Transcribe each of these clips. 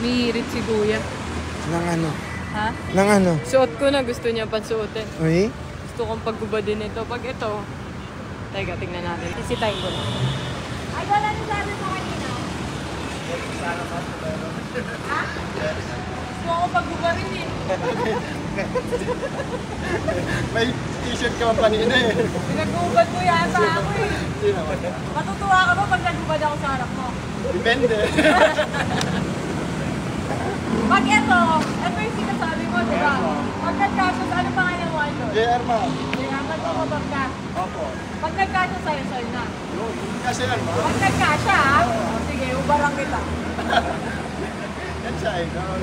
Mihirit si Kuya. Nang ano? Ha? Nang ano? Suot ko na, gusto niya pansuotin. Uy? Gusto kong paggubadin ito. Pag ito, teka, tingnan natin. Isitayin ko na. Ay, wala nang sabi mo kanina. Ha? Gusto ko paggubarin eh. May t-shirt ka pa kanina eh. Pinag-ubad mo yata ako eh. Matutuwa ka ba pag nagubad ako sa harap mo? Depende. Pag ito yung sinasabi mo, di ba? Pag nagkasya, ano pangalan mo ito? JR ma. Kaya magpapabag ka. Opo. Pag nagkasya sa'yo na. Kasi yan ma. Pag nagkasya ha? Sige, ubarang kita. Yan siya idol.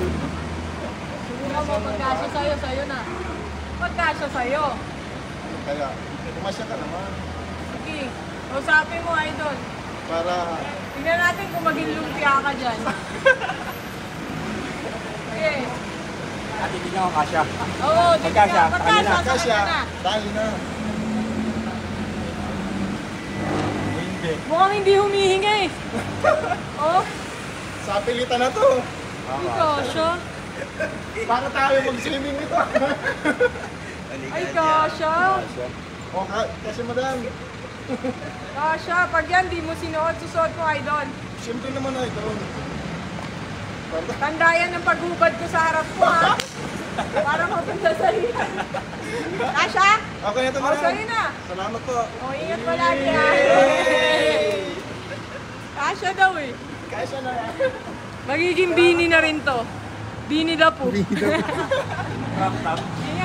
Siguro mo, pagkasya sa'yo na. Pagkasya sa'yo. Kaya, pumasya ka naman. Sige, usapin mo, idol. Para... Tingnan natin kung maging lumpia ka dyan. Sige. At hindi niya ako kasya. Oo, Pagkasya, pagkasya, Kasi sakay ka na. dahil na. Hindi. Mukhang hindi humihinga eh. Oh, Sa pilitan na to. kasya. Para tayo mag-swimming nito. Ay, kasya. O, kasi madam. Kasya, pag yan di mo sinuot, susuot mo, idol. Siyempre naman na ito. Tanda yan ng paghubad ko sa harap mo, ha? Para mapunta sa'yo. Kasya? Okay na ito O, madam. sa'yo na. Salamat po. O, ingat mo lagi, ha? Kasya daw, eh. Kaya na. Magiging bini na rin to. Bini da po. Ingat,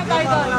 idol.